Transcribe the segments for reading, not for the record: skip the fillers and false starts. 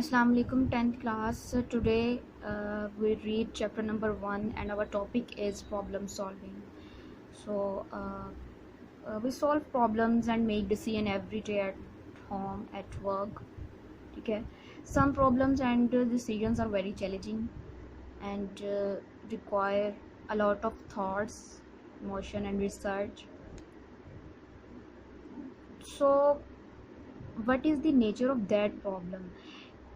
Assalamu alaikum 10th class. Today we read chapter number 1 and our topic is problem solving. We solve problems and make decision every day at home, at work. Okay. Some problems and decisions are very challenging and require a lot of thoughts, emotion and research. So what is the nature of that problem?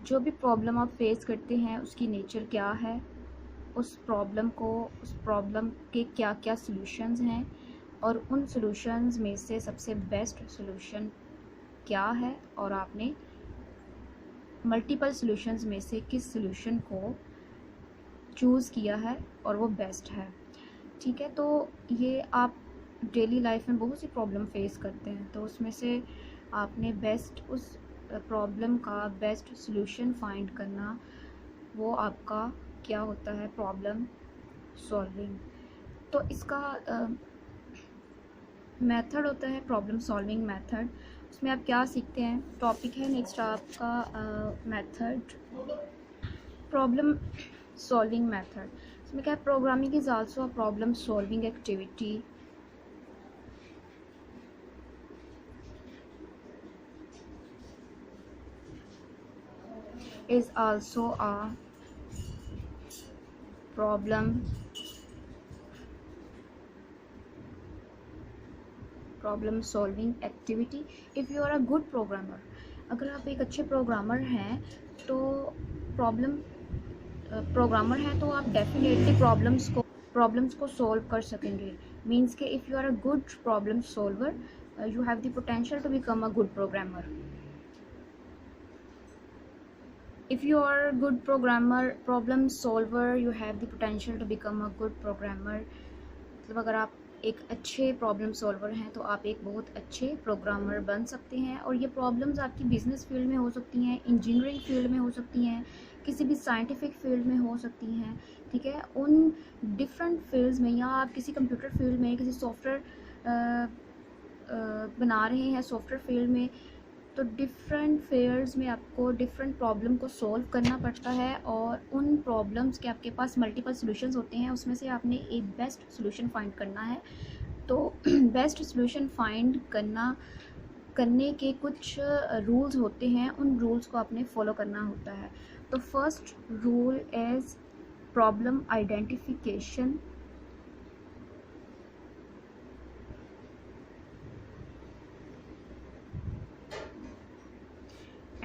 जो भी problem आप face करते हैं उसकी nature क्या है, उस problem के क्या क्या सॉल्यूशंस हैं और उन सॉल्यूशंस में से सबसे बेस्ट सॉल्यूशन क्या है और आपने मल्टीपल सॉल्यूशंस में से किस सॉल्यूशन को चूज़ किया है और वो बेस्ट है। ठीक है, तो ये आप डेली लाइफ में बहुत सी प्रॉब्लम फेस करते हैं, तो उसमें से आपने बेस्ट उस प्रॉब्लम का बेस्ट सॉल्यूशन फाइंड करना, वो आपका क्या होता है, प्रॉब्लम सॉल्विंग। तो इसका मेथड होता है प्रॉब्लम सॉल्विंग मेथड। उसमें आप क्या सीखते हैं, टॉपिक है नेक्स्ट आपका मेथड, प्रॉब्लम सॉल्विंग मेथड। इसमें क्या है, programming is also a problem solving activity. Is also a problem solving activity if you are a good programmer। अगर आप एक अच्छे प्रोग्रामर हैं तो तो आप डेफिनेटली प्रॉब्लम्स को सॉल्व कर सकेंगे। मीन्स के if you are a good problem solver you have the potential to become a good programmer. If you are a good programmer, problem solver, you have the potential to become a good programmer। मतलब अगर आप एक अच्छे problem solver हैं तो आप एक बहुत अच्छे प्रोग्रामर बन सकते हैं। और ये प्रॉब्लम्स आपकी बिजनेस फील्ड में हो सकती हैं, इंजीनियरिंग फील्ड में हो सकती हैं, किसी भी साइंटिफिक फील्ड में हो सकती हैं। ठीक है, उन डिफरेंट फील्ड्स में, या आप किसी कंप्यूटर फील्ड में, किसी सॉफ्टवेयर बना रहे हैं सॉफ्टवेयर फील्ड में, तो डिफरेंट फेयर्स में आपको डिफरेंट प्रॉब्लम को सॉल्व करना पड़ता है और उन प्रॉब्लम्स के आपके पास मल्टीपल सॉल्यूशंस होते हैं, उसमें से आपने एक बेस्ट सॉल्यूशन फाइंड करना है। तो बेस्ट सॉल्यूशन फाइंड करने के कुछ रूल्स होते हैं, उन रूल्स को आपने फॉलो करना होता है। तो first rule is problem identification.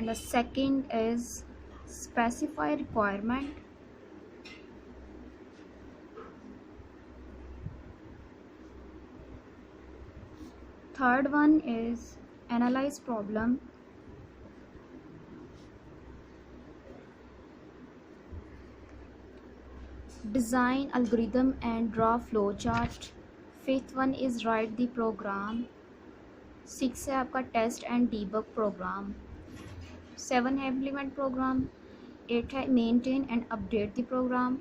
And the second is specify requirement। Third one is analyze problem। Design algorithm and draw flow chart। Fifth one is write the program। 6 है आपका टेस्ट एंड डीबग प्रोग्राम। 7 है implement program. 8 है maintain and update the program.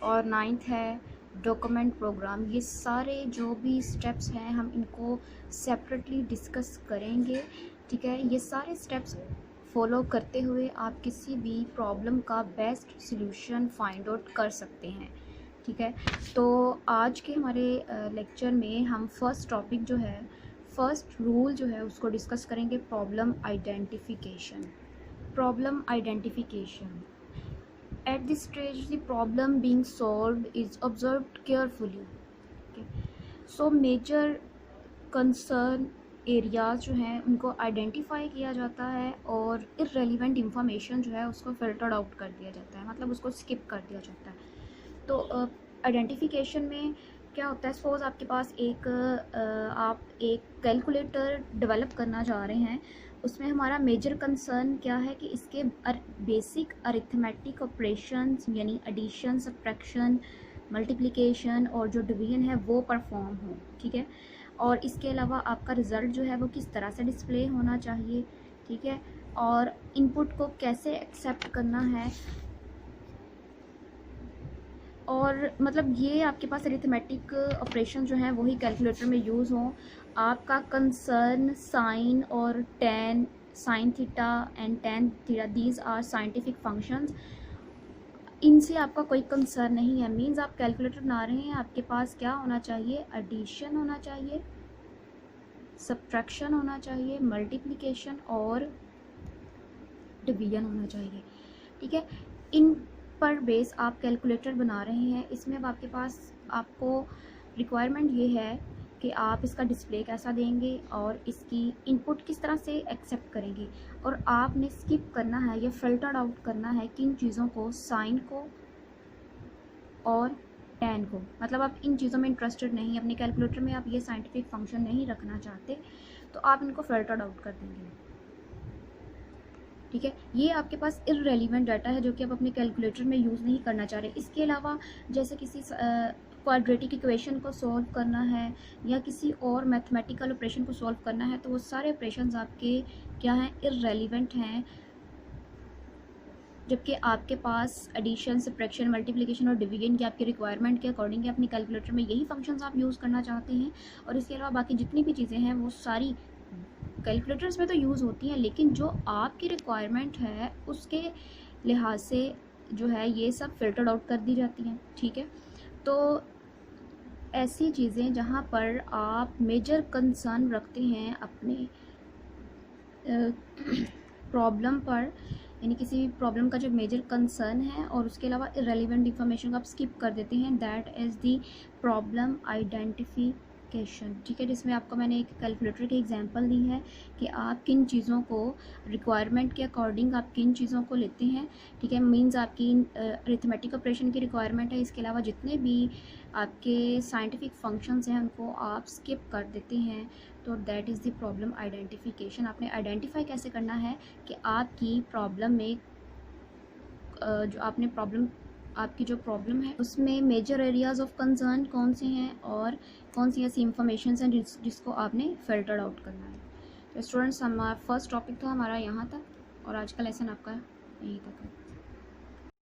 और 9th है document programme. ये सारे जो भी स्टेप्स हैं हम इनको सेपरेटली डिस्कस करेंगे। ठीक है, ये सारे स्टेप्स फॉलो करते हुए आप किसी भी प्रॉब्लम का बेस्ट सॉल्यूशन फाइंड आउट कर सकते हैं। ठीक है, तो आज के हमारे लेक्चर में हम फर्स्ट टॉपिक जो है, फर्स्ट रूल जो है उसको डिस्कस करेंगे, problem identification. Problem identification, at this stage the problem being solved is observed carefully। okay? so major concern areas जो हैं उनको आइडेंटिफाई किया जाता है और इररेलेवेंट इंफॉर्मेशन जो है उसको फिल्टर्ड आउट कर दिया जाता है, मतलब उसको स्किप कर दिया जाता है। तो आइडेंटिफिकेशन में क्या होता है, सपोज आपके पास आप एक कैलकुलेटर डेवलप करना चाह रहे हैं, उसमें हमारा मेजर कंसर्न क्या है कि इसके बेसिक अरिथमेटिक ऑपरेशंस यानी एडिशन, सब्ट्रैक्शन, मल्टीप्लिकेशन और जो डिवीजन है वो परफॉर्म हो। ठीक है, और इसके अलावा आपका रिज़ल्ट जो है वो किस तरह से डिस्प्ले होना चाहिए। ठीक है, और इनपुट को कैसे एक्सेप्ट करना है, और मतलब ये आपके पास अरिथमेटिक ऑपरेशन जो है वही कैलकुलेटर में यूज़ हों। आपका कंसर्न साइन और tan sine theta and tan theta, these are scientific functions. इनसे आपका कोई कंसर्न नहीं है। मीन्स आप कैलकुलेटर बना रहे हैं, आपके पास क्या होना चाहिए, एडिशन होना चाहिए, सब्ट्रैक्शन होना चाहिए, मल्टीप्लिकेशन और डिवीजन होना चाहिए। ठीक है, इन पर बेस आप कैलकुलेटर बना रहे हैं। इसमें अब आपके पास आपको रिक्वायरमेंट ये है कि आप इसका डिस्प्ले कैसा देंगे और इसकी इनपुट किस तरह से एक्सेप्ट करेंगे, और आपने स्किप करना है या फिल्टर्ड आउट करना है किन चीज़ों को, साइन को और टेन को। मतलब आप इन चीज़ों में इंटरेस्टेड नहीं, अपने कैलकुलेटर में आप ये साइंटिफिक फंक्शन नहीं रखना चाहते, तो आप इनको फिल्टर्ड आउट कर देंगे। ठीक है, ये आपके पास इररेलेवेंट डाटा है जो कि आप अपने कैलकुलेटर में यूज़ नहीं करना चाह रहे। इसके अलावा जैसे किसी क्वाड्रेटिक इक्वेशन को सॉल्व करना है या किसी और मैथमेटिकल ऑपरेशन को सॉल्व करना है, तो वो सारे ऑपरेशंस आपके क्या हैं, इररेलेवेंट हैं। जबकि आपके पास एडिशन, सब्ट्रैक्शन, मल्टीप्लिकेशन और डिवीजन की आपकी रिक्वायरमेंट के अकॉर्डिंग अपनी कैलकुलेटर में यही फंक्शंस आप यूज़ करना चाहते हैं। और इसके अलावा बाकी जितनी भी चीज़ें हैं वो सारी कैलकुलेटर्स में तो यूज़ होती हैं, लेकिन जो आपकी रिक्वायरमेंट है उसके लिहाज से जो है ये सब फिल्टर्ड आउट कर दी जाती हैं। ठीक है, तो ऐसी चीज़ें जहाँ पर आप मेजर कंसर्न रखते हैं अपने प्रॉब्लम पर, यानी किसी प्रॉब्लम का जो मेजर कंसर्न है और उसके अलावा इररेलेवेंट इंफॉर्मेशन को आप स्किप कर देते हैं, that is the problem identification. ठीक है, जिसमें आपको मैंने एक कैलकुलेटर की एग्जांपल दी है कि आप किन चीज़ों को रिक्वायरमेंट के अकॉर्डिंग आप किन चीज़ों को लेते हैं। ठीक है, मींस आपकी अरिथमेटिक ऑपरेशन की रिक्वायरमेंट है, इसके अलावा जितने भी आपके साइंटिफिक फंक्शंस हैं उनको आप स्किप कर देते हैं। तो that is the problem identification. आपने आइडेंटिफाई कैसे करना है कि आपकी प्रॉब्लम में जो आपने प्रॉब्लम, आपकी जो प्रॉब्लम है उसमें मेजर एरियाज़ ऑफ कंसर्न कौन से हैं और कौन सी ऐसी इंफॉर्मेशन हैं जिसको आपने फिल्टर्ड आउट करना है। तो स्टूडेंट्स, हमारा फर्स्ट टॉपिक था हमारा यहाँ तक और आज का लेसन आपका यहीं तक है।